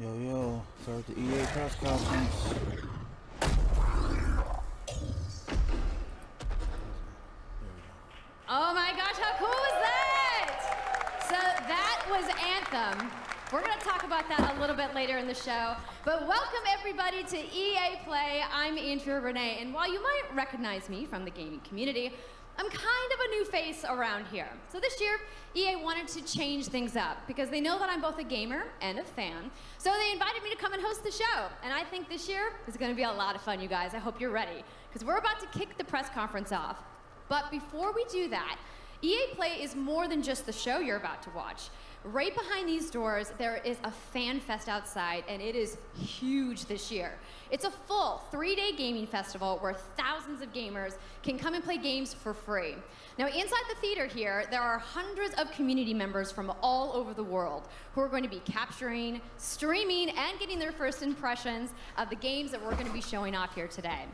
Yo, start the EA press conference. Oh my gosh, how cool was that? So that was Anthem. We're going to talk about that a little bit later in the show. But welcome everybody to EA Play. I'm Andrea Renee, and while you might recognize me from the gaming community, I'm kind of a new face around here. So this year, EA wanted to change things up because they know that I'm both a gamer and a fan. So they invited me to come and host the show. And I think this year is going to be a lot of fun, you guys. I hope you're ready, because we're about to kick the press conference off. But before we do that, EA Play is more than just the show you're about to watch. Right behind these doors, there is a fan fest outside, and it is huge this year. It's a full 3-day gaming festival where thousands of gamers can come and play games for free. Now, inside the theater here, there are hundreds of community members from all over the world who are going to be capturing, streaming, and getting their first impressions of the games that we're going to be showing off here today.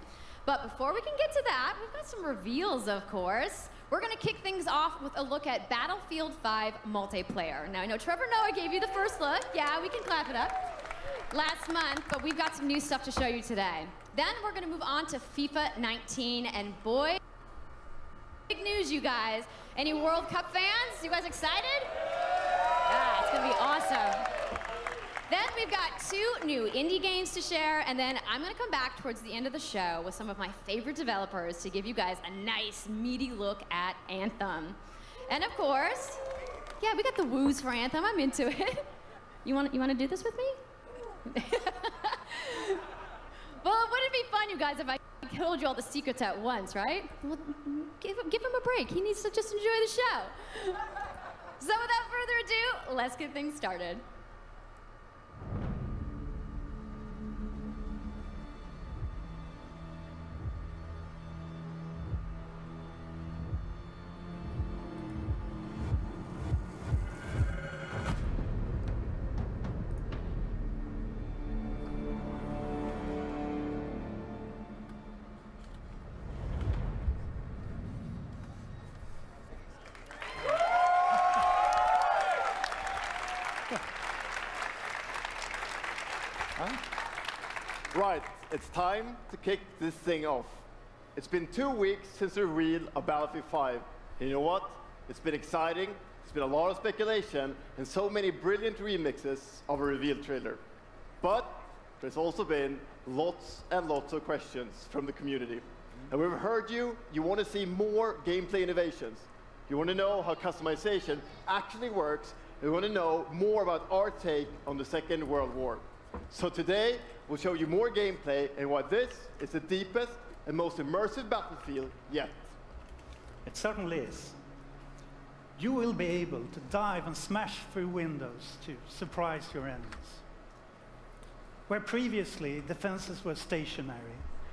But before we can get to that, we've got some reveals, of course. We're going to kick things off with a look at Battlefield 5 multiplayer. Now, I know Trevor Noah gave you the first look. Yeah, we can clap it up. Last month, but we've got some new stuff to show you today. Then we're going to move on to FIFA 19, and boy, big news, you guys. Any World Cup fans? You guys excited? Yeah, it's going to be awesome. Then we've got 2 new indie games to share, and then I'm going to come back towards the end of the show with some of my favorite developers to give you guys a nice, meaty look at Anthem. And of course, yeah, we got the woos for Anthem. I'm into it. You want to do this with me? Well, wouldn't it be fun, you guys, if I told you all the secrets at once, right? Well, give him a break. He needs to just enjoy the show. So without further ado, let's get things started. Right, it's time to kick this thing off. It's been 2 weeks since the reveal of Battlefield 5. And you know what? It's been exciting, it's been a lot of speculation, and so many brilliant remixes of a reveal trailer. But there's also been lots and lots of questions from the community. And we've heard you want to see more gameplay innovations. You want to know how customization actually works, and you want to know more about our take on the Second World War. So today, we'll show you more gameplay and why this is the deepest and most immersive Battlefield yet. It certainly is. You will be able to dive and smash through windows to surprise your enemies. Where previously defenses were stationary,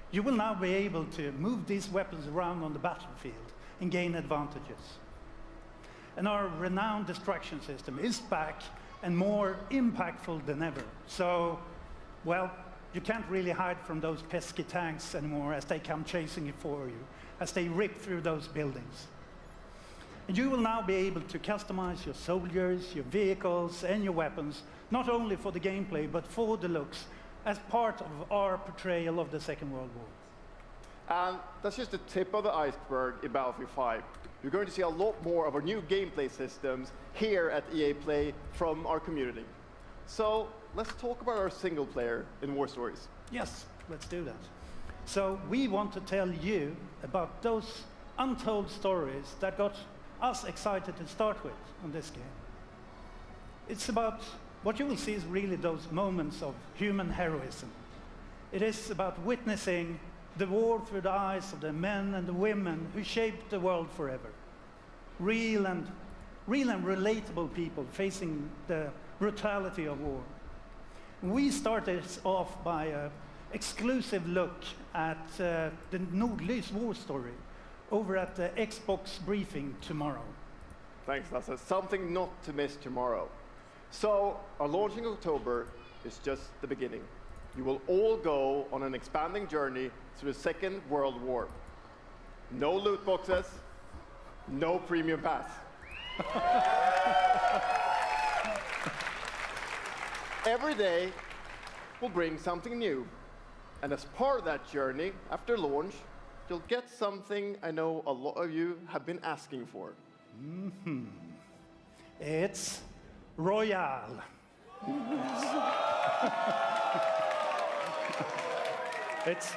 you will now be able to move these weapons around on the battlefield and gain advantages. And our renowned destruction system is back and more impactful than ever. So, well, you can't really hide from those pesky tanks anymore as they come chasing you for you, as they rip through those buildings. And you will now be able to customize your soldiers, your vehicles, and your weapons, not only for the gameplay, but for the looks, as part of our portrayal of the Second World War. And that's just the tip of the iceberg in Battlefield 5. You're going to see a lot more of our new gameplay systems here at EA Play from our community. So let's talk about our single player in War Stories. Yes, let's do that. So we want to tell you about those untold stories that got us excited to start with on this game. It's about what you will see is really those moments of human heroism. It is about witnessing the war through the eyes of the men and the women who shaped the world forever. Real and relatable people facing the brutality of war. We started off by an exclusive look at the Nordlys war story over at the Xbox briefing tomorrow. Thanks, Lasse. Something not to miss tomorrow. So, our launch in October is just the beginning. You will all go on an expanding journey through the Second World War. No loot boxes, no premium pass. Every day will bring something new. And as part of that journey, after launch, you'll get something I know a lot of you have been asking for. It's Royale. It's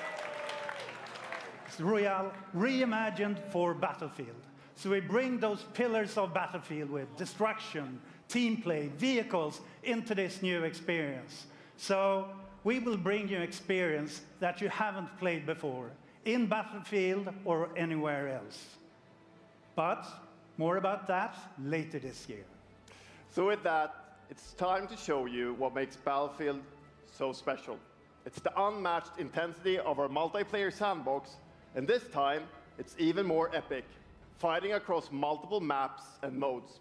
Royale reimagined for Battlefield. So we bring those pillars of Battlefield with destruction, team play, vehicles into this new experience. So we will bring you experience that you haven't played before in Battlefield or anywhere else. But more about that later this year. So with that, it's time to show you what makes Battlefield so special. It's the unmatched intensity of our multiplayer sandbox, and this time, it's even more epic, fighting across multiple maps and modes.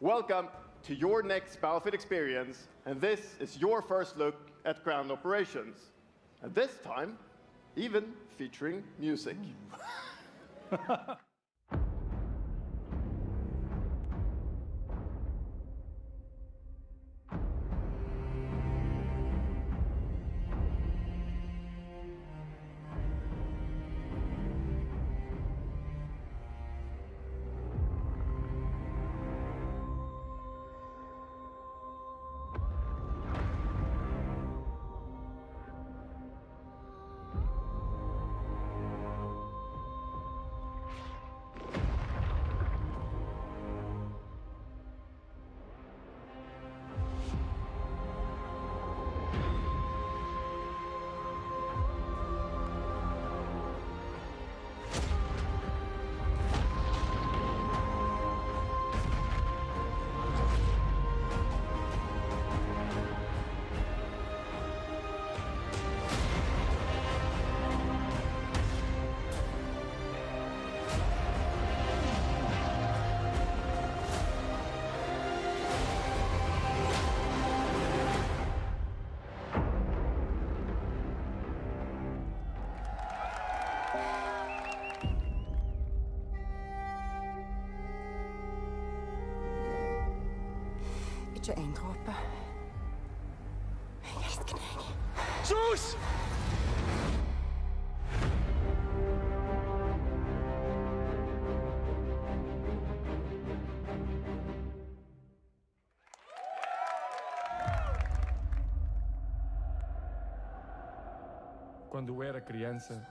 Welcome to your next Battlefield experience, and this is your first look at ground operations. And this time, even featuring music. Ikke en dråpe. Jeg elsker deg. Sus! Quando eu era criança,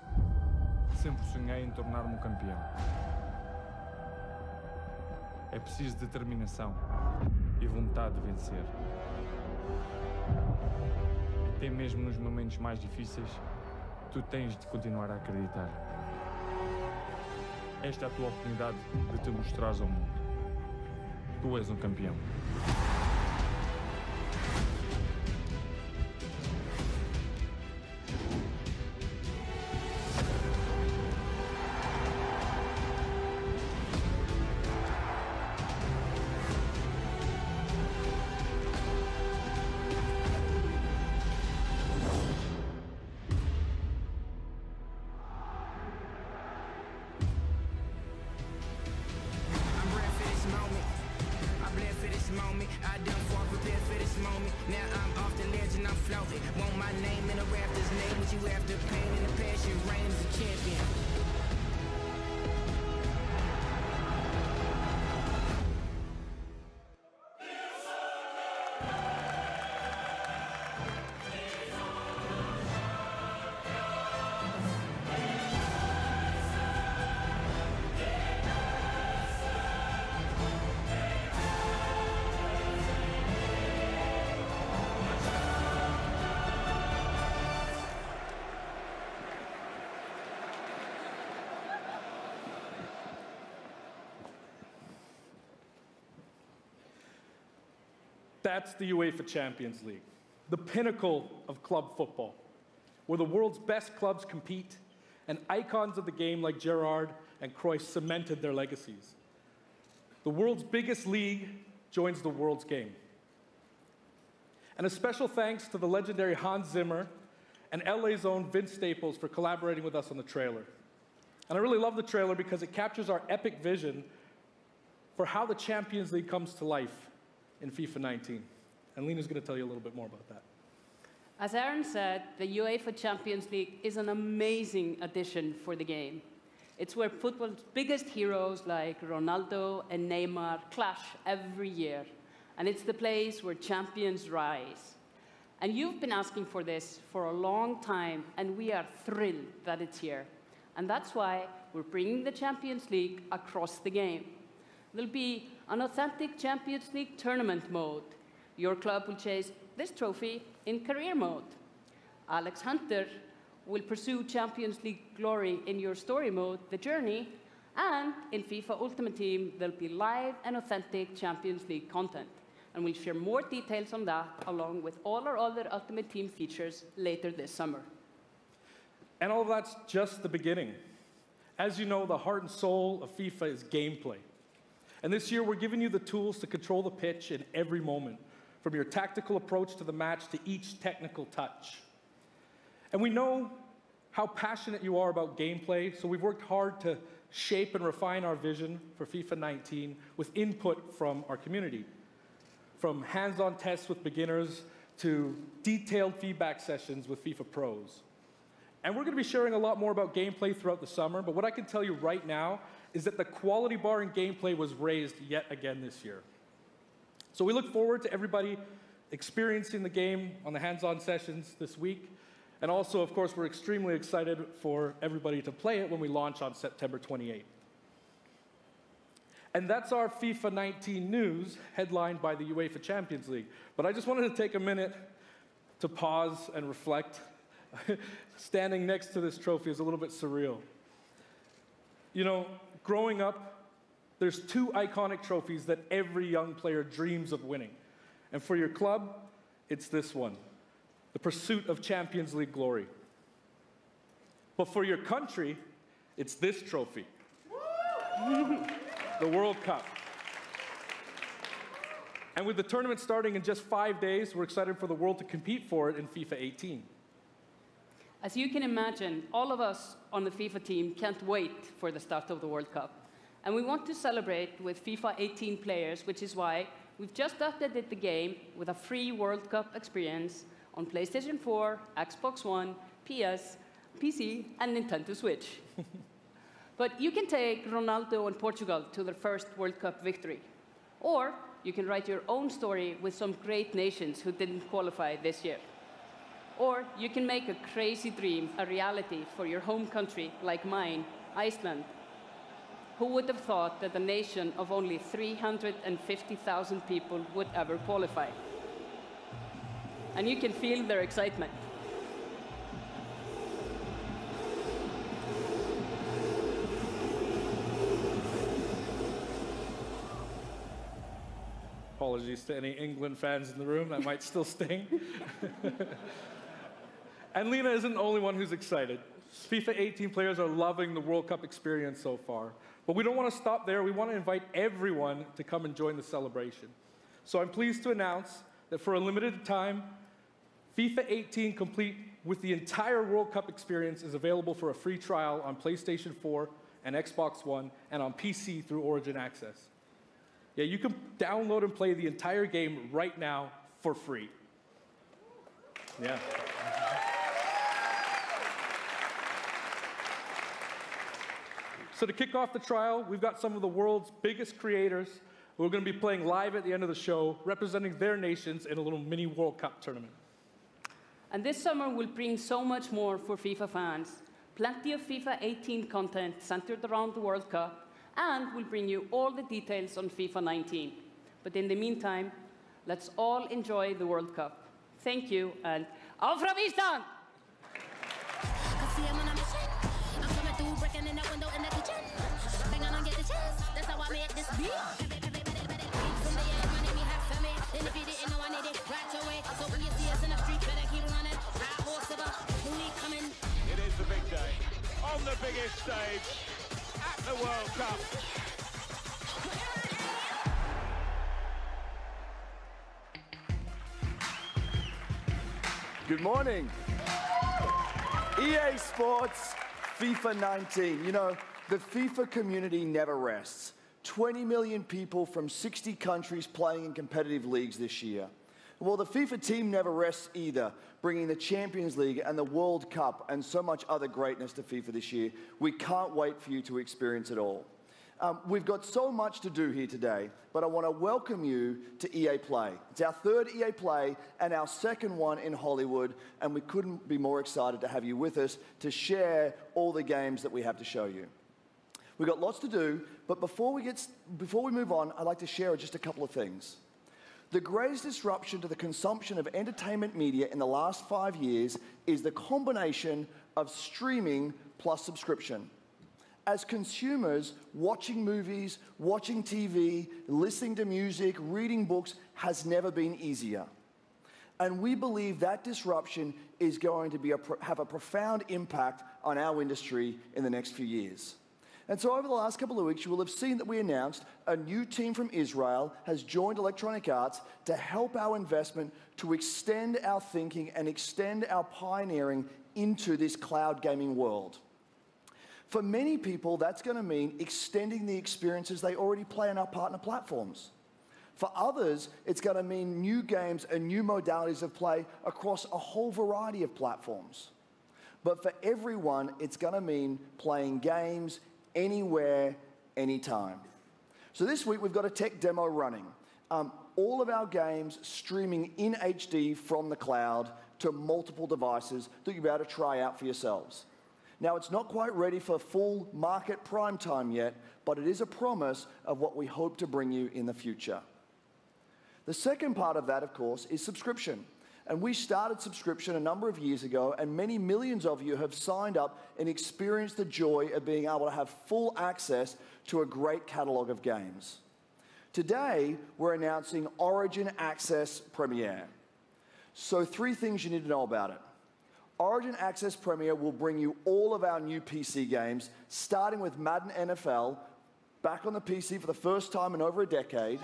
sempre sonhei em tornar-me um campeão. É preciso determinação e vontade de vencer. E até mesmo nos momentos mais difíceis, tu tens de continuar a acreditar. Esta é a tua oportunidade de te mostrares ao mundo. Tu és um campeão. That's the UEFA Champions League, the pinnacle of club football, where the world's best clubs compete and icons of the game like Gerrard and Cruyff cemented their legacies. The world's biggest league joins the world's game. And a special thanks to the legendary Hans Zimmer and LA's own Vince Staples for collaborating with us on the trailer. And I really love the trailer because it captures our epic vision for how the Champions League comes to life in FIFA 19. And Lena's going to tell you a little bit more about that. As Aaron said, the UEFA Champions League is an amazing addition for the game. It's where football's biggest heroes like Ronaldo and Neymar clash every year. And it's the place where champions rise. And you've been asking for this for a long time, and we are thrilled that it's here. And that's why we're bringing the Champions League across the game. There'll be an authentic Champions League tournament mode. Your club will chase this trophy in career mode. Alex Hunter will pursue Champions League glory in your story mode, The Journey, and in FIFA Ultimate Team, there'll be live and authentic Champions League content. And we'll share more details on that, along with all our other Ultimate Team features later this summer. And all of that's just the beginning. As you know, the heart and soul of FIFA is gameplay. And this year, we're giving you the tools to control the pitch in every moment, from your tactical approach to the match to each technical touch. And we know how passionate you are about gameplay, so we've worked hard to shape and refine our vision for FIFA 19 with input from our community. From hands-on tests with beginners to detailed feedback sessions with FIFA pros. And we're going to be sharing a lot more about gameplay throughout the summer, but what I can tell you right now is that the quality bar in gameplay was raised yet again this year. So we look forward to everybody experiencing the game on the hands-on sessions this week. And also, of course, we're extremely excited for everybody to play it when we launch on September 28th. And that's our FIFA 19 news, headlined by the UEFA Champions League. But I just wanted to take a minute to pause and reflect. Standing next to this trophy is a little bit surreal. You know, growing up, there's two iconic trophies that every young player dreams of winning. And for your club, it's this one, the pursuit of Champions League glory. But for your country, it's this trophy. The World Cup. And with the tournament starting in just 5 days, we're excited for the world to compete for it in FIFA 18. As you can imagine, all of us on the FIFA team can't wait for the start of the World Cup. And we want to celebrate with FIFA 18 players, which is why we've just updated the game with a free World Cup experience on PlayStation 4, Xbox One, PS, PC, and Nintendo Switch. But you can take Ronaldo and Portugal to their first World Cup victory. Or you can write your own story with some great nations who didn't qualify this year. Or you can make a crazy dream a reality for your home country, like mine, Iceland. Who would have thought that a nation of only 350,000 people would ever qualify? And you can feel their excitement. Apologies to any England fans in the room, that might still sting. And Lena isn't the only one who's excited. FIFA 18 players are loving the World Cup experience so far. But we don't want to stop there. We want to invite everyone to come and join the celebration. So I'm pleased to announce that for a limited time, FIFA 18 complete with the entire World Cup experience is available for a free trial on PlayStation 4 and Xbox One and on PC through Origin Access. Yeah, you can download and play the entire game right now for free. Yeah. So to kick off the trial, we've got some of the world's biggest creators who are going to be playing live at the end of the show, representing their nations in a little mini World Cup tournament. And this summer will bring so much more for FIFA fans. Plenty of FIFA 18 content centered around the World Cup, and we'll bring you all the details on FIFA 19. But in the meantime, let's all enjoy the World Cup. Thank you, and auf Island! It is the big day, on the biggest stage, at the World Cup. Good morning. EA Sports, FIFA 19. You know, the FIFA community never rests. 20 million people from 60 countries playing in competitive leagues this year. Well, the FIFA team never rests either, bringing the Champions League and the World Cup and so much other greatness to FIFA this year. We can't wait for you to experience it all. We've got so much to do here today, but I want to welcome you to EA Play. It's our third EA Play and our second one in Hollywood, and we couldn't be more excited to have you with us to share all the games that we have to show you. We've got lots to do, but before we move on, I'd like to share just a couple of things. The greatest disruption to the consumption of entertainment media in the last 5 years is the combination of streaming plus subscription. As consumers, watching movies, watching TV, listening to music, reading books has never been easier. And we believe that disruption is going to have a profound impact on our industry in the next few years. And so over the last couple of weeks, you will have seen that we announced a new team from Israel has joined Electronic Arts to help our investment to extend our thinking and extend our pioneering into this cloud gaming world. For many people, that's going to mean extending the experiences they already play on our partner platforms. For others, it's going to mean new games and new modalities of play across a whole variety of platforms. But for everyone, it's going to mean playing games anywhere, anytime. So this week, we've got a tech demo running. All of our games streaming in HD from the cloud to multiple devices that you'll be able to try out for yourselves. Now, it's not quite ready for full market prime time yet, but it is a promise of what we hope to bring you in the future. The second part of that, of course, is subscription. And we started subscription a number of years ago, and many millions of you have signed up and experienced the joy of being able to have full access to a great catalog of games. Today, we're announcing Origin Access Premier. So 3 things you need to know about it. Origin Access Premier will bring you all of our new PC games, starting with Madden NFL, back on the PC for the first time in over a decade.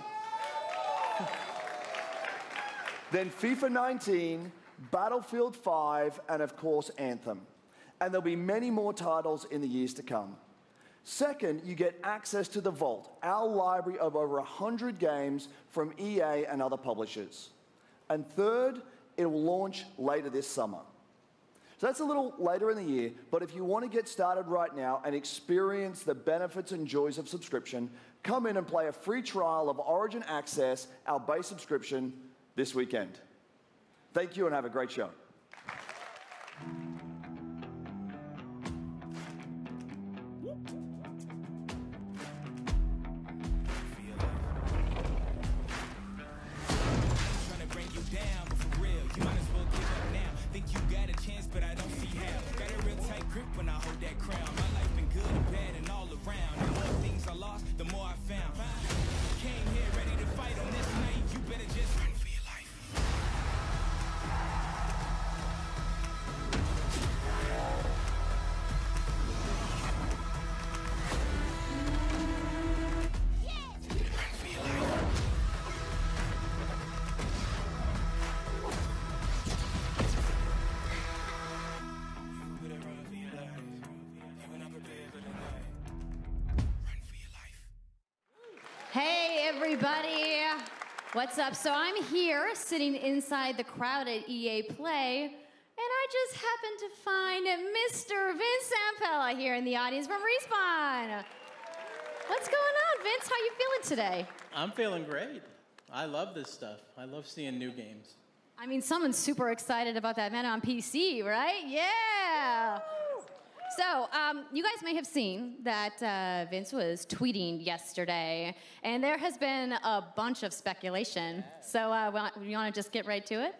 Then FIFA 19, Battlefield 5, and of course Anthem. And there'll be many more titles in the years to come. Second, you get access to the Vault, our library of over 100 games from EA and other publishers. And third, it will launch later this summer. So that's a little later in the year, but if you want to get started right now and experience the benefits and joys of subscription, come in and play a free trial of Origin Access, our base subscription, this weekend. Thank you and have a great show. Hey, everybody. What's up? So I'm here sitting inside the crowd at EA Play, and I just happened to find Mr. Vince Zampella here in the audience from Respawn. What's going on, Vince? How you feeling today? I'm feeling great. I love this stuff. I love seeing new games. I mean, someone's super excited about that man on PC, right? Yeah. So, you guys may have seen that Vince was tweeting yesterday, and there has been a bunch of speculation. So, you want to just get right to it?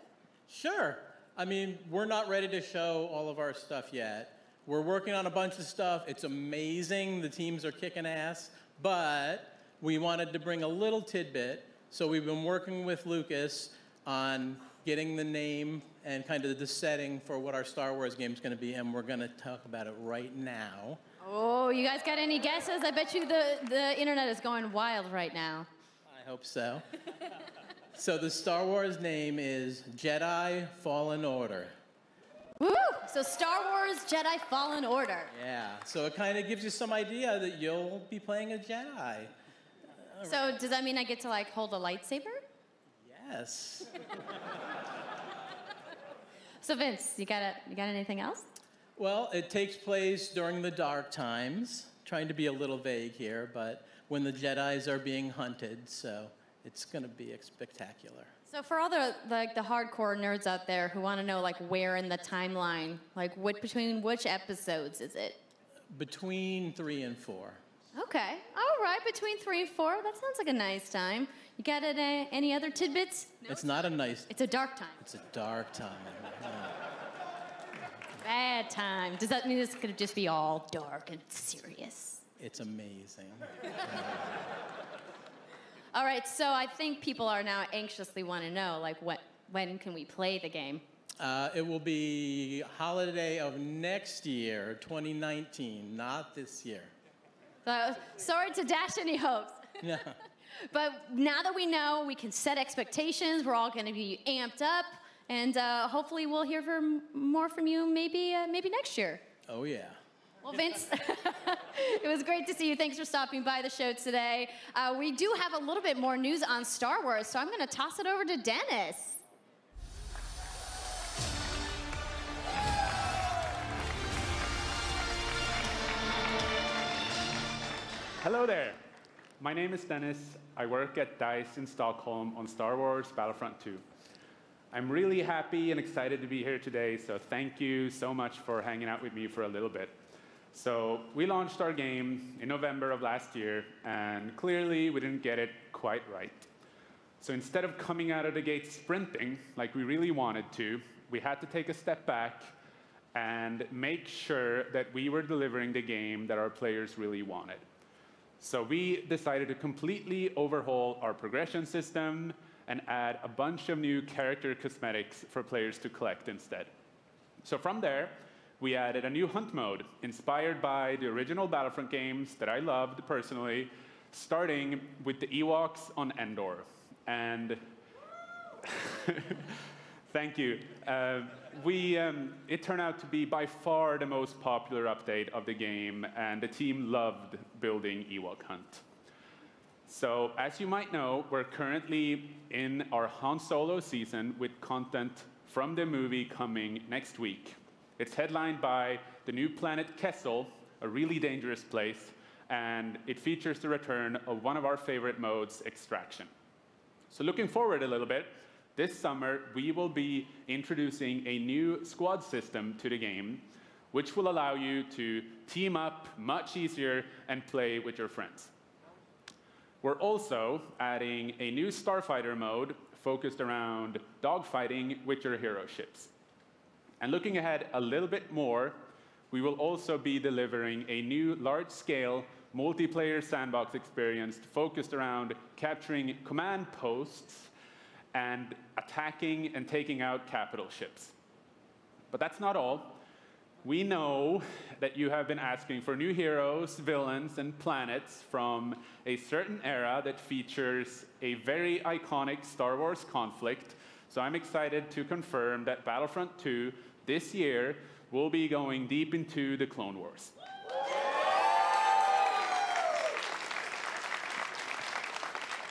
Sure. I mean, we're not ready to show all of our stuff yet. We're working on a bunch of stuff. It's amazing. The teams are kicking ass. But we wanted to bring a little tidbit. So we've been working with Lucas on getting the name and kind of the setting for what our Star Wars game is going to be, and we're going to talk about it right now. Oh, you guys got any guesses? I bet you the internet is going wild right now. I hope so. So the Star Wars name is Jedi Fallen Order. Woo! So Star Wars Jedi Fallen Order. Yeah, so it kind of gives you some idea that you'll be playing a Jedi. So does that mean I get to, like, hold a lightsaber? Yes. So Vince, you got anything else? Well, it takes place during the dark times. Trying to be a little vague here, but when the Jedis are being hunted, so it's going to be spectacular. So for all the hardcore nerds out there who want to know like where in the timeline, like between which episodes is it? Between 3 and 4. Okay, all right, between 3 and 4. That sounds like a nice time. You got any other tidbits? No? It's not a nice. It's a dark time. It's a dark time. Yeah. Bad time. Does that mean it's gonna just be all dark and serious? It's amazing. All right, so I think people are now anxiously want to know, like, when can we play the game? It will be holiday of next year, 2019, not this year. Sorry to dash any hopes. Yeah. But now that we know, we can set expectations. We're all going to be amped up, and hopefully we'll hear more from you maybe next year. Oh, yeah. Well, Vince, it was great to see you. Thanks for stopping by the show today. We do have a little bit more news on Star Wars, so I'm going to toss it over to Dennis. Hello there. My name is Dennis. I work at DICE in Stockholm on Star Wars Battlefront 2. I'm really happy and excited to be here today, so thank you so much for hanging out with me for a little bit. So we launched our game in November of last year, and clearly we didn't get it quite right. So instead of coming out of the gate sprinting like we really wanted to, we had to take a step back and make sure that we were delivering the game that our players really wanted. So we decided to completely overhaul our progression system and add a bunch of new character cosmetics for players to collect instead. So from there, we added a new hunt mode inspired by the original Battlefront games that I loved personally, starting with the Ewoks on Endor. And thank you. It turned out to be by far the most popular update of the game, and the team loved building Ewok Hunt. So as you might know, we're currently in our Han Solo season with content from the movie coming next week. It's headlined by the new planet Kessel, a really dangerous place, and it features the return of one of our favorite modes, Extraction. So looking forward a little bit, this summer we will be introducing a new squad system to the game, which will allow you to team up much easier and play with your friends. We're also adding a new starfighter mode focused around dogfighting with your hero ships. And looking ahead a little bit more, we will also be delivering a new large-scale multiplayer sandbox experience focused around capturing command posts and attacking and taking out capital ships. But that's not all. We know that you have been asking for new heroes, villains, and planets from a certain era that features a very iconic Star Wars conflict. So I'm excited to confirm that Battlefront 2 this year will be going deep into the Clone Wars.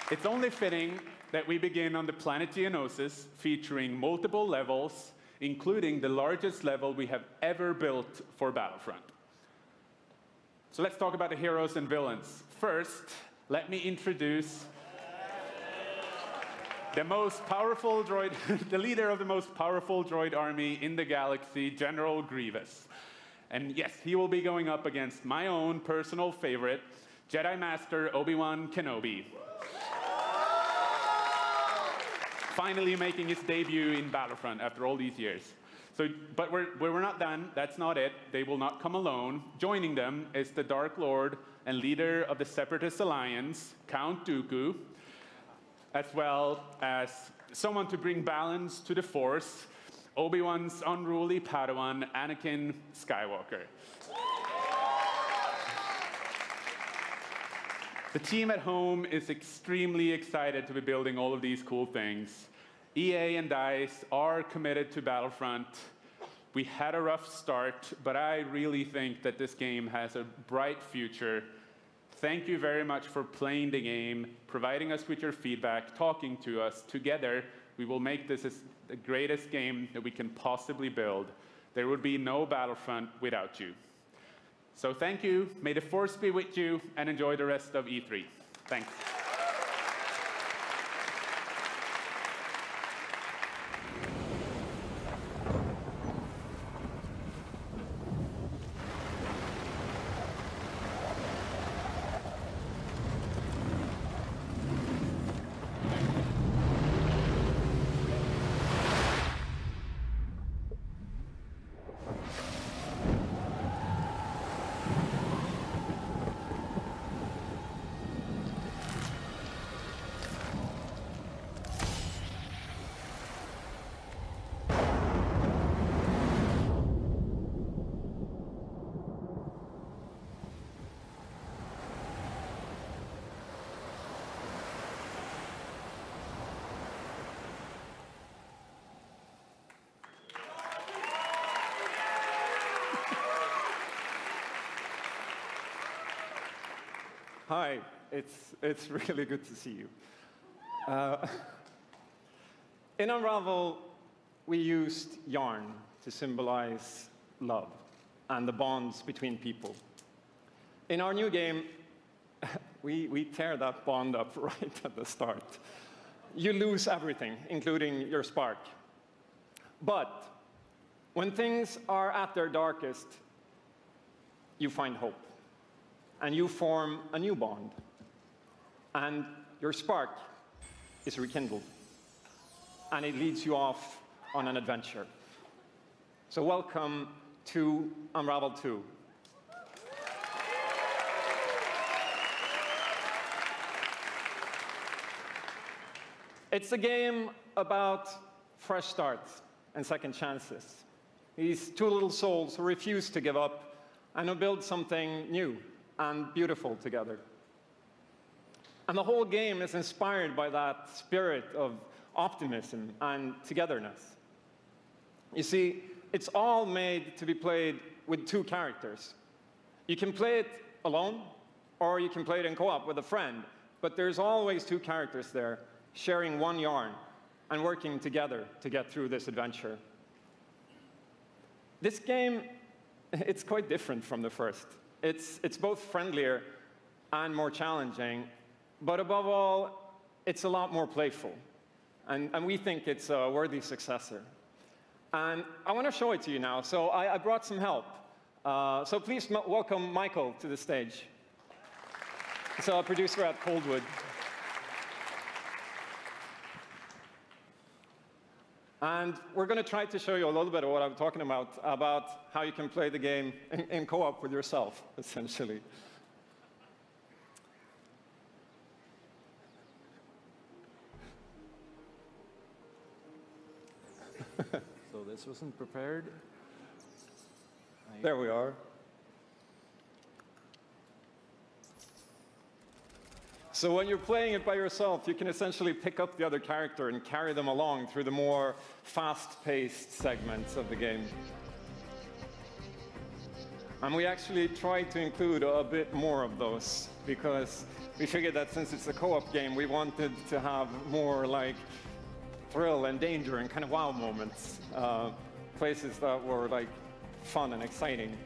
It's only fitting that we begin on the planet Geonosis, featuring multiple levels, including the largest level we have ever built for Battlefront. So let's talk about the heroes and villains. First, let me introduce the most powerful droid, the leader of the most powerful droid army in the galaxy, General Grievous. And yes, he will be going up against my own personal favorite, Jedi Master Obi-Wan Kenobi. Finally making his debut in Battlefront after all these years. But we're not done. That's not it. They will not come alone. Joining them is the Dark Lord and leader of the Separatist Alliance, Count Dooku, as well as someone to bring balance to the Force, Obi-Wan's unruly Padawan, Anakin Skywalker. The team at home is extremely excited to be building all of these cool things. EA and DICE are committed to Battlefront. We had a rough start, but I really think that this game has a bright future thank you very much for playing the game, providing us with your feedback, talking to us. Together, we will make this the greatest game that we can possibly build. There would be no Battlefront without you. So thank you, may the force be with you, and enjoy the rest of E3. Thanks. Hi, it's really good to see you. In Unravel, we used yarn to symbolize love and the bonds between people. In our new game, we tear that bond up right at the start. You lose everything, including your spark. But when things are at their darkest, you find hope. And you form a new bond. And your spark is rekindled. And it leads you off on an adventure. So welcome to Unravel 2. It's a game about fresh starts and second chances. These two little souls who refuse to give up and who build something new and beautiful together. And the whole game is inspired by that spirit of optimism and togetherness. You see, it's all made to be played with two characters. You can play it alone, or you can play it in co-op with a friend, but there's always two characters there, sharing one yarn and working together to get through this adventure. This game, it's quite different from the first. It's both friendlier and more challenging, but above all, it's a lot more playful. And we think it's a worthy successor. And I want to show it to you now, so I brought some help. So please welcome Michael to the stage. He's a producer at Coldwood. And we're going to try to show you a little bit of what I'm talking about how you can play the game in co-op with yourself, essentially. So this wasn't prepared. There we are. So when you're playing it by yourself, you can essentially pick up the other character and carry them along through the more fast-paced segments of the game. And we actually tried to include a bit more of those, because we figured that since it's a co-op game, we wanted to have more like thrill and danger and kind of wow moments, places that were like fun and exciting.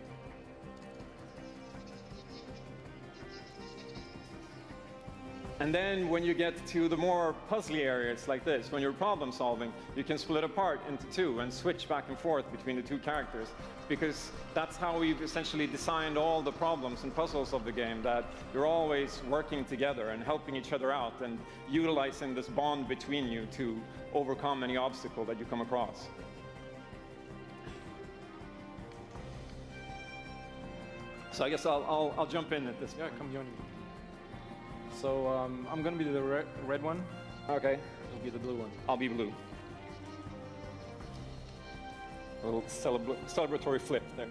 And then when you get to the more puzzly areas like this, when you're problem solving, you can split apart into two and switch back and forth between the two characters, because that's how we've essentially designed all the problems and puzzles of the game, that you're always working together and helping each other out and utilizing this bond between you to overcome any obstacle that you come across. So I guess I'll jump in at this point. Yeah, come join me. So I'm going to be the red one. Okay. You'll be the blue one. I'll be blue. A little celebratory flip there.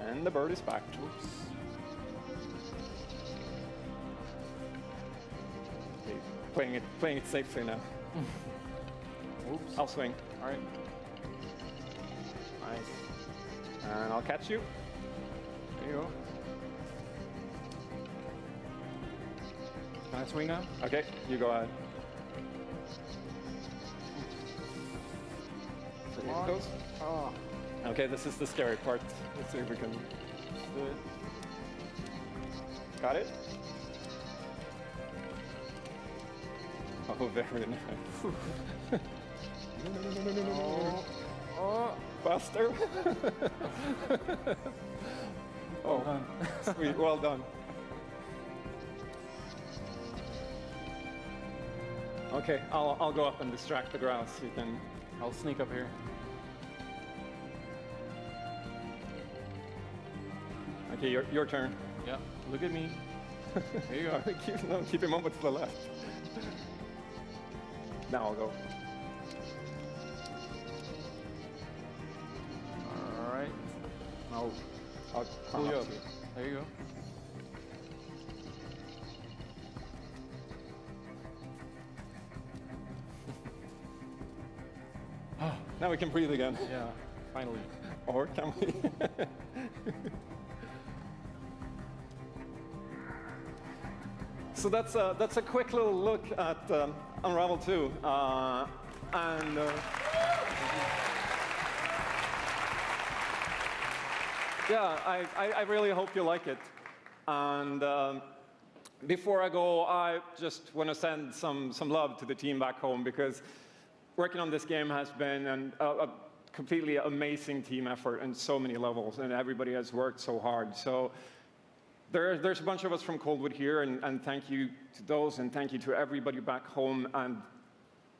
And the bird is back. Oops. Okay, playing it safely now. Oops. I'll swing. All right. Nice. And I'll catch you. There you go. Can I swing now? Okay, you go ahead. So here it goes. Oh. Okay, this is the scary part. Let's see if we can do it. Got it? Oh, very nice. No. Oh, faster. Oh, sweet, well done. Okay, I'll go up and distract the grouse. You can. I'll sneak up here. Okay, your turn. Yeah, look at me. There you go. Keep him over to the left. Now I'll go. All right. Now I'll pull you up. There you go. Now we can breathe again. Yeah, finally. Or can we? So that's a quick little look at Unravel 2. Yeah, I really hope you like it. And before I go, I just want to send some love to the team back home, because working on this game has been a completely amazing team effort on so many levels, and everybody has worked so hard. So there's a bunch of us from Coldwood here, and thank you to those, and thank you to everybody back home, and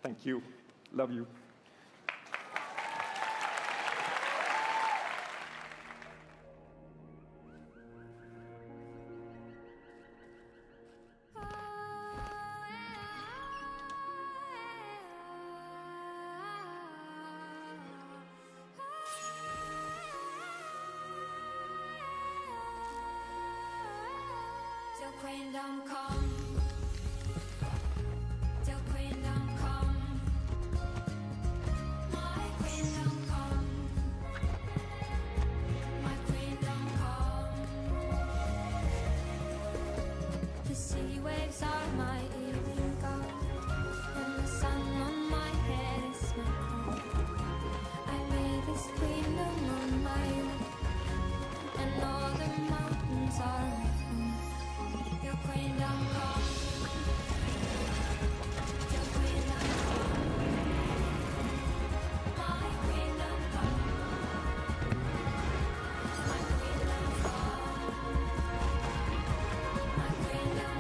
thank you. Love you. Till queendom come. Till queendom come. My queendom come. My queendom come. The sea waves are my evening gold, and the sun on my head is my crown. I made this queendom on my own, and all the mountains are my home. Your queendom come. Your queendom come. My queendom come. My queendom come. My queendom come. My queendom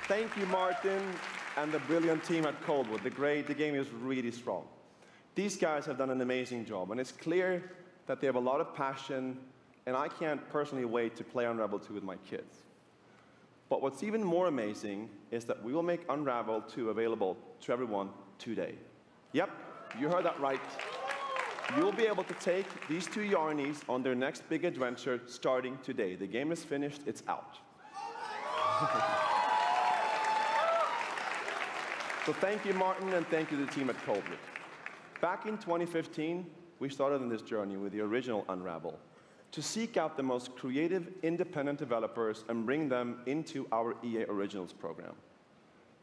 Thank you, Martin, and the brilliant team at Coldwood. The game is really strong. These guys have done an amazing job, and it's clear that they have a lot of passion, and I can't personally wait to play Unravel 2 with my kids. But what's even more amazing is that we will make Unravel 2 available to everyone today. Yep, you heard that right. You'll be able to take these two Yarnies on their next big adventure starting today. The game is finished, it's out. So thank you, Martin, and thank you to the team at Coldwood. Back in 2015, we started on this journey with the original Unravel to seek out the most creative, independent developers and bring them into our EA Originals program.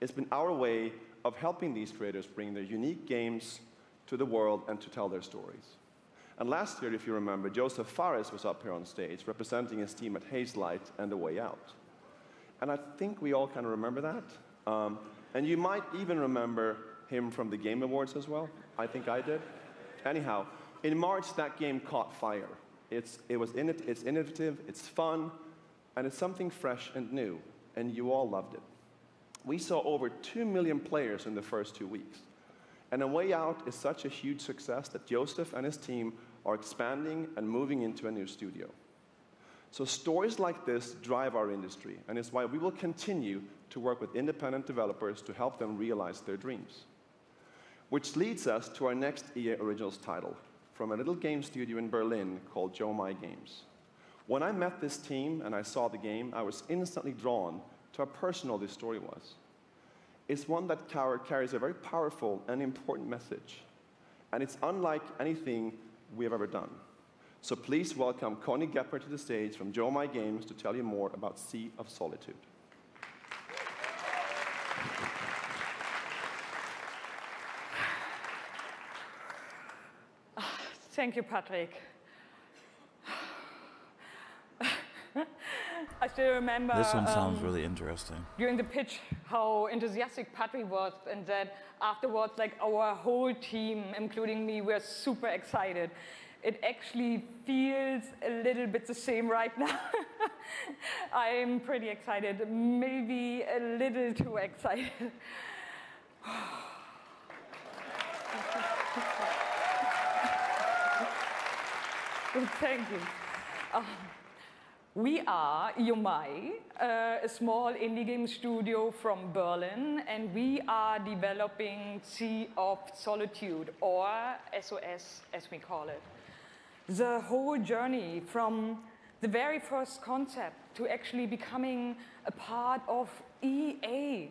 It's been our way of helping these creators bring their unique games to the world and to tell their stories. And last year, if you remember, Joseph Fares was up here on stage representing his team at Hazelight and The Way Out. And I think we all kind of remember that. And you might even remember him from the Game Awards as well. I think I did. Anyhow, in March, that game caught fire. It's innovative, it's fun, and it's something fresh and new, and you all loved it. We saw over 2 million players in the first 2 weeks. And A Way Out is such a huge success that Joseph and his team are expanding and moving into a new studio. So stories like this drive our industry, and it's why we will continue to work with independent developers to help them realize their dreams. Which leads us to our next EA Originals title, from a little game studio in Berlin called Joe My Games. When I met this team and I saw the game, I was instantly drawn to how personal this story was. It's one that carries a very powerful and important message, and it's unlike anything we have ever done. So please welcome Connie Gepper to the stage from Joe My Games to tell you more about Sea of Solitude. Thank you, Patrick. I still remember This one sounds really interesting. during the pitch how enthusiastic Patrick was, and that afterwards, like, our whole team, including me, were super excited. It actually feels a little bit the same right now. I'm pretty excited, maybe a little too excited. Thank you. We are Yomai, a small indie game studio from Berlin, and we are developing Sea of Solitude, or SOS as we call it. The whole journey from the very first concept to actually becoming a part of EA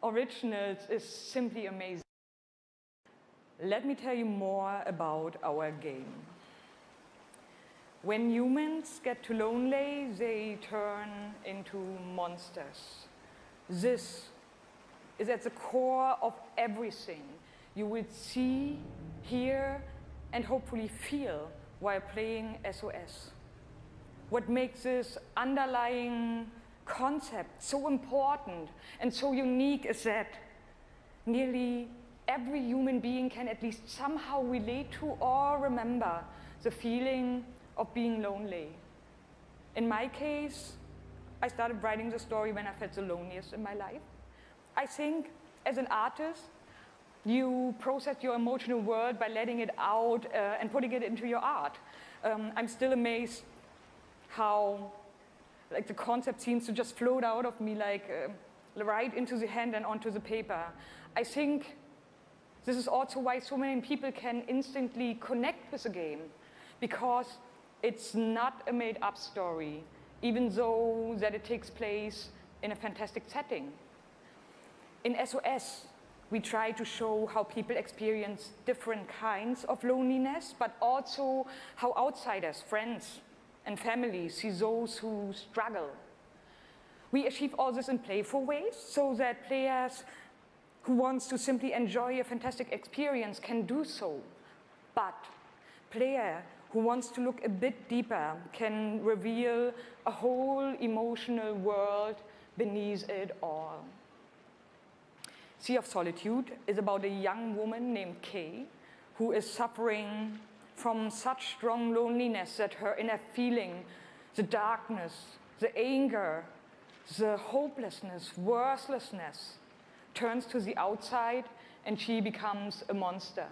Originals is simply amazing. Let me tell you more about our game. When humans get too lonely, they turn into monsters. This is at the core of everything you will see, hear, and hopefully feel while playing SOS. What makes this underlying concept so important and so unique is that nearly every human being can at least somehow relate to or remember the feeling of being lonely. In my case, I started writing the story when I felt the loneliest in my life. I think as an artist, you process your emotional world by letting it out and putting it into your art. I'm still amazed how the concept seems to just float out of me right into the hand and onto the paper. I think this is also why so many people can instantly connect with the game, because it's not a made-up story, even though that it takes place in a fantastic setting. In SOS, we try to show how people experience different kinds of loneliness, but also how outsiders, friends, and family see those who struggle. We achieve all this in playful ways so that players who want to simply enjoy a fantastic experience can do so. But player who wants to look a bit deeper can reveal a whole emotional world beneath it all. Sea of Solitude is about a young woman named Kay who is suffering from such strong loneliness that her inner feeling, the darkness, the anger, the hopelessness, worthlessness, turns to the outside and she becomes a monster.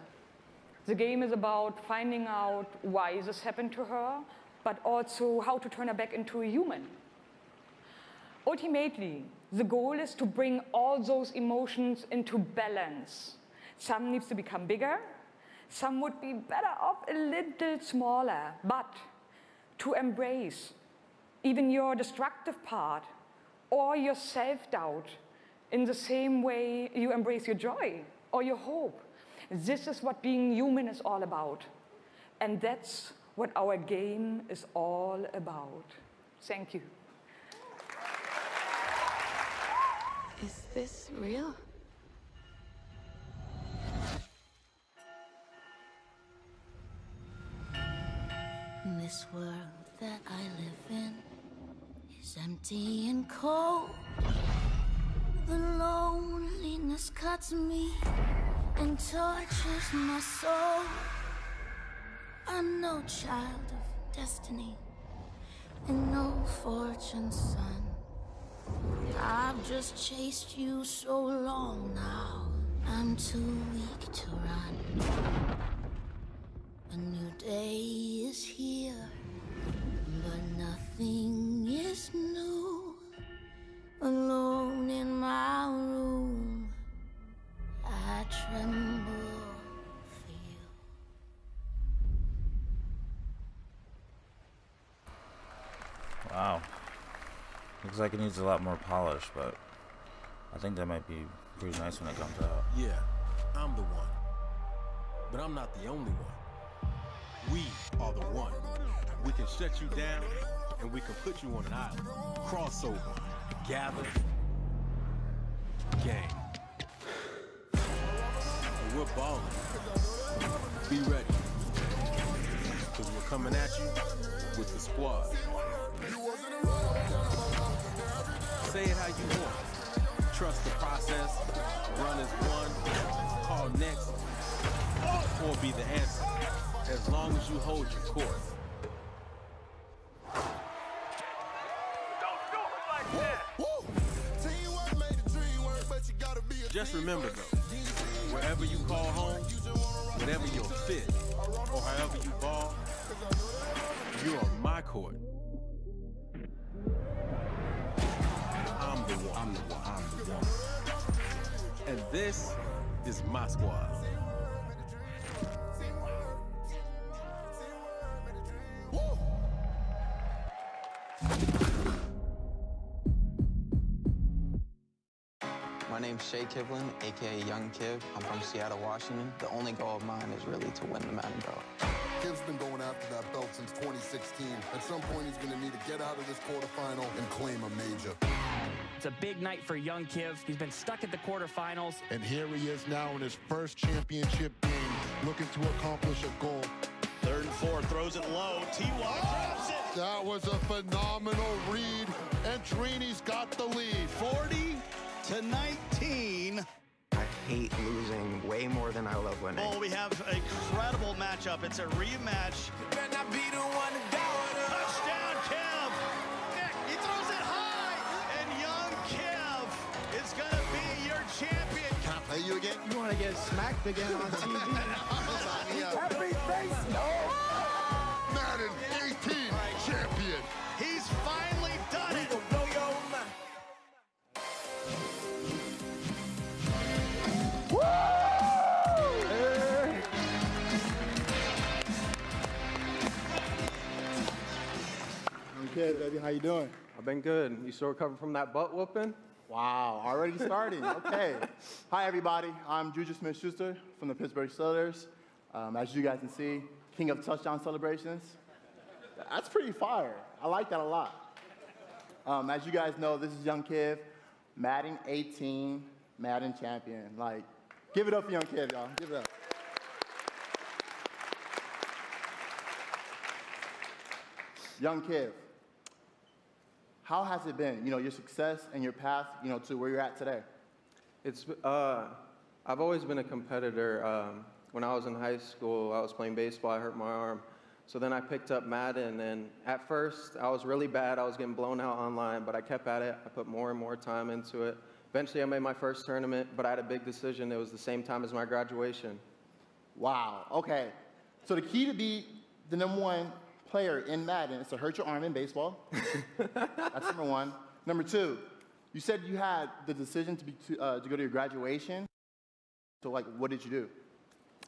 The game is about finding out why this happened to her, but also how to turn her back into a human. Ultimately, the goal is to bring all those emotions into balance. Some needs to become bigger, some would be better off a little smaller, but to embrace even your destructive part or your self-doubt in the same way you embrace your joy or your hope. This is what being human is all about. And that's what our game is all about. Thank you. Is this real? This world that I live in is empty and cold. The loneliness cuts me and tortures my soul. I'm no child of destiny and no fortune's son. I've just chased you so long now, I'm too weak to run. A new day is here, but nothing is new. Alone in my room, I tremble for you. Wow. Looks like it needs a lot more polish, but I think that might be pretty nice when it comes out. Yeah, I'm the one. But I'm not the only one. We are the one. We can shut you down, and we can put you on an island. Crossover. Gather. Gang. And we're balling. Be ready. Because we're coming at you with the squad. Say it how you want. Trust the process. Run as one. Call next. Or be the answer. As long as you hold your course. Just remember though, wherever you call home, whatever your fit, or however you ball, you're on my court. I'm the one. I'm the one. I'm the one. And this is my squad. My name's Shay Kivlin, aka Young Kiv. I'm from Seattle, Washington. The only goal of mine is really to win the Madden belt. Kiv's been going after that belt since 2016. At some point, he's going to need to get out of this quarterfinal and claim a major. It's a big night for young Kiv. He's been stuck at the quarterfinals. And here he is now in his first championship game, looking to accomplish a goal. 3rd and 4, throws it low. T.Y. drops it. That was a phenomenal read, and Trini's got the lead. 40-19. I hate losing way more than I love winning. Oh, we have an incredible matchup. It's a rematch. Touchdown, Kev. He throws it high, and young Kev is going to be your champion. Can I play you again? You want to get smacked again on TV? Happy face, no! Madden 18 champion. He's finally done it. Okay, baby, how you doing? I've been good. You still recovering from that butt whooping? Wow, already starting. Okay. Hi, everybody. I'm Juju Smith-Schuster from the Pittsburgh Steelers. As you guys can see, king of touchdown celebrations. That's pretty fire. I like that a lot. As you guys know, this is Young Kiv, Madden 18, Madden champion. Like, give it up for Young Kiv, y'all. Give it up. Young Kiv, how has it been, your success and your path, to where you're at today? It's, I've always been a competitor. When I was in high school, I was playing baseball, I hurt my arm. So then I picked up Madden, and at first, I was really bad. I was getting blown out online, but I kept at it. I put more and more time into it. Eventually, I made my first tournament, but I had a big decision. It was the same time as my graduation. Wow, okay. So the key to be the #1 player in Madden is to hurt your arm in baseball. That's number one. Number two, you said you had the decision to go to your graduation. So, what did you do?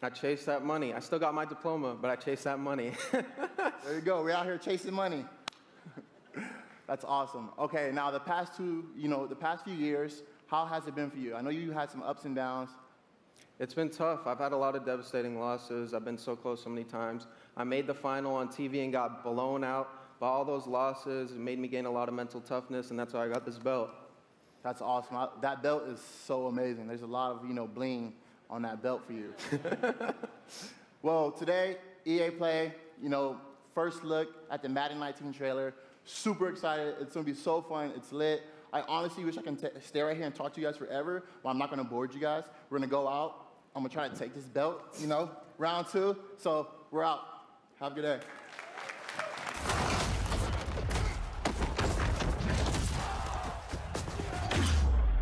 I chased that money. I still got my diploma, but I chased that money. There you go. We're out here chasing money. That's awesome. Okay, now the past few years, how has it been for you? I know you had some ups and downs. It's been tough. I've had a lot of devastating losses. I've been so close so many times. I made the final on TV and got blown out by all those losses. It made me gain a lot of mental toughness, and that's why I got this belt. That's awesome. That belt is so amazing. There's a lot of, bling on that belt for you. Well, today, EA Play, first look at the Madden 19 trailer. Super excited. It's going to be so fun. It's lit. I honestly wish I can stay right here and talk to you guys forever, but I'm not going to board you guys. We're going to go out. I'm going to try to take this belt, round 2. So we're out. Have a good day.